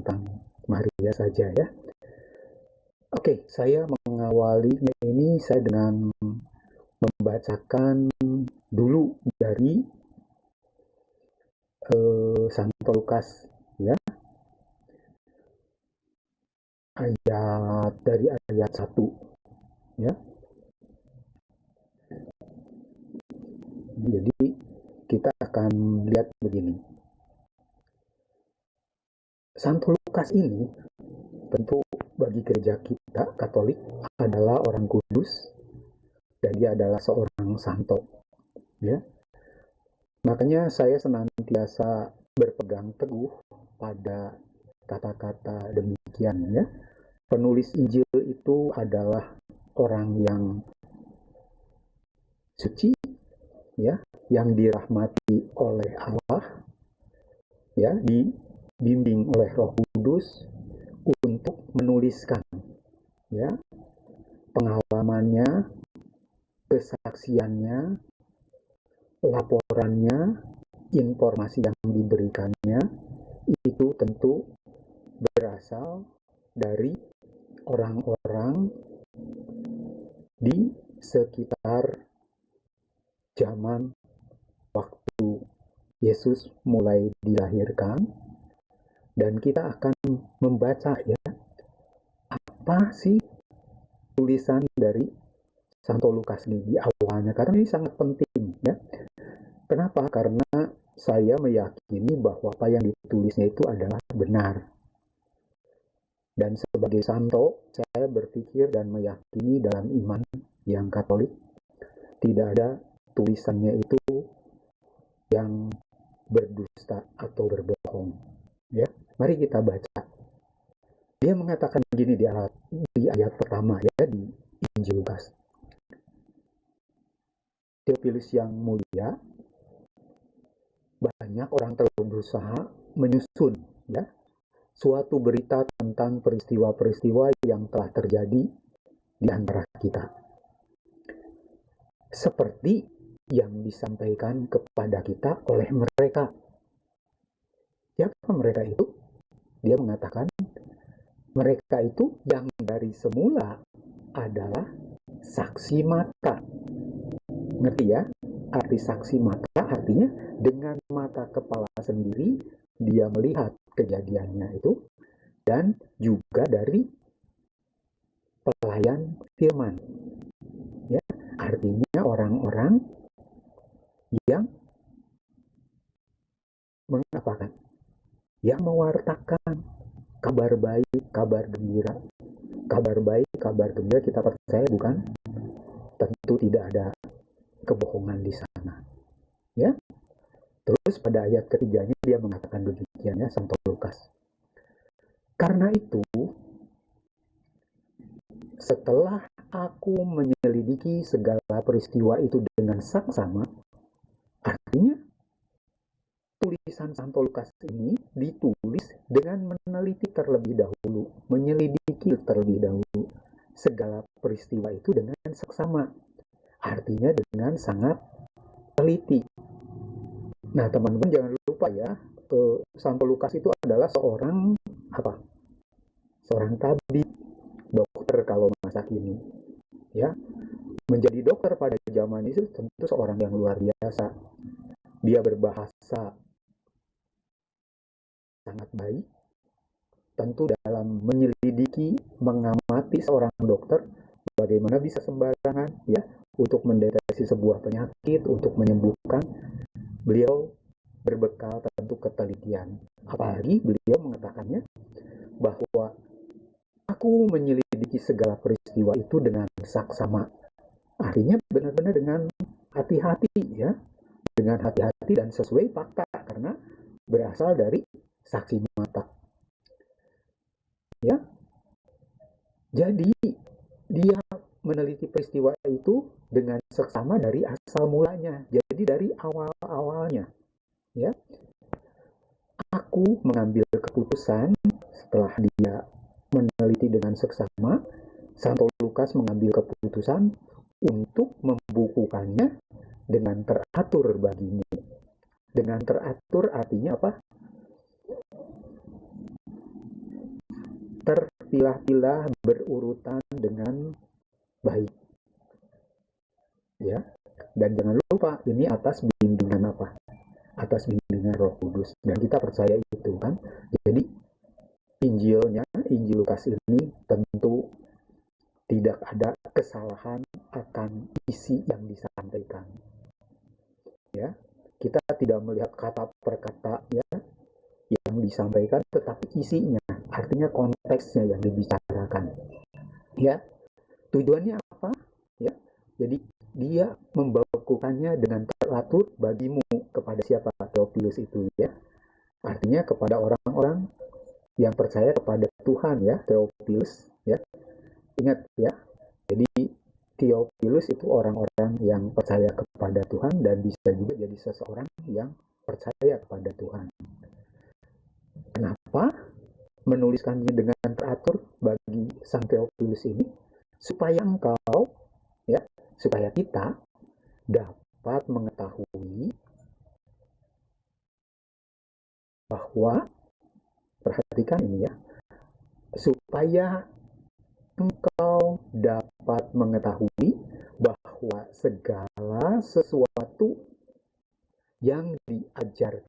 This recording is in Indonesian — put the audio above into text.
tentang Maria saja ya. Oke, saya mengawalinya ini saya dengan membacakan dulu dari Santo Lukas ya, dari ayat 1 ya. Jadi kita akan lihat begini. Santo Lukas ini tentu bagi gereja kita Katolik adalah orang kudus dan dia adalah seorang santo ya. Makanya saya senantiasa berpegang teguh pada kata-kata demikian ya. Penulis Injil itu adalah orang yang suci ya, yang dirahmati oleh Allah ya, dibimbing oleh Roh Kudus untuk menuliskan ya pengalamannya, kesaksiannya, laporannya, informasi yang diberikannya itu tentu berasal dari orang-orang di sekitar zaman waktu Yesus mulai dilahirkan, dan kita akan membaca ya apa sih tulisan dari Santo Lukas ini di awalnya, karena ini sangat penting ya. Kenapa? Karena saya meyakini bahwa apa yang ditulisnya itu adalah benar. Dan sebagai santo, saya berpikir dan meyakini dalam iman yang Katolik tidak ada tulisannya itu yang berdusta atau berbohong ya. Mari kita baca. Dia mengatakan begini di ayat pertama ya di Injil Lukas. Theophilus yang mulia, banyak orang telah berusaha menyusun ya suatu berita tentang peristiwa-peristiwa yang telah terjadi di antara kita, seperti yang disampaikan kepada kita oleh mereka. Siapa mereka itu? Dia mengatakan mereka itu yang dari semula adalah saksi mata. Ngerti ya? Arti saksi mata artinya dengan mata kepala sendiri dia melihat kejadiannya itu, dan juga dari pelayan firman ya, artinya orang-orang yang mengapakan, yang mewartakan kabar baik, kabar gembira. Kabar baik, kabar gembira kita percaya bukan? Tentu tidak ada kebohongan di sana ya. Terus pada ayat ketiganya dia mengatakan demikian ya, Santo Lukas. Karena itu setelah aku menyelidiki segala peristiwa itu dengan saksama, artinya tulisan Santo Lukas ini ditulis dengan meneliti terlebih dahulu, menyelidiki terlebih dahulu segala peristiwa itu dengan saksama, artinya dengan sangat teliti. Nah teman-teman jangan lupa ya, Santo Lukas itu adalah seorang apa? Seorang tabib, dokter kalau masa kini ya. Menjadi dokter pada zaman itu tentu seorang yang luar biasa. Dia berbahasa sangat baik, tentu dalam menyelidiki, mengamati seorang dokter, bagaimana bisa sembarangan ya untuk mendeteksi sebuah penyakit, untuk menyembuhkan. Beliau berbekal tentu ketelitian. Apalagi beliau mengatakannya bahwa aku menyelidiki segala peristiwa itu dengan saksama. Artinya benar-benar dengan hati-hati ya, dengan hati-hati dan sesuai fakta, karena berasal dari saksi mata ya. Jadi dia meneliti peristiwa itu dengan seksama dari asal mulanya, jadi dari awal-awalnya ya. Aku mengambil keputusan setelah dia meneliti dengan seksama. Santo Lukas mengambil keputusan untuk membukukannya dengan teratur bagimu. Dengan teratur artinya apa? pilah-pilah berurutan dengan baik. Ya. Dan jangan lupa ini atas bimbingan apa? Atas bimbingan Roh Kudus. Dan kita percaya itu kan. Jadi Injilnya, Injil Lukas ini tentu tidak ada kesalahan akan isi yang disampaikan. Ya, kita tidak melihat kata per kata ya yang disampaikan, tetapi isinya, artinya konteksnya yang dibicarakan. Ya, tujuannya apa? Ya, jadi dia membakukannya dengan teratur bagimu kepada siapa? Theophilus itu ya. Artinya kepada orang-orang yang percaya kepada Tuhan ya, Theophilus ya. Ingat ya, jadi Theophilus itu orang-orang yang percaya kepada Tuhan dan bisa juga jadi seseorang yang percaya kepada Tuhan. Kenapa menuliskannya dengan teratur bagi Sang Theophilus ini? Supaya engkau, ya, supaya kita dapat mengetahui bahwa, perhatikan ini ya, supaya engkau dapat mengetahui bahwa segala sesuatu yang diajarkan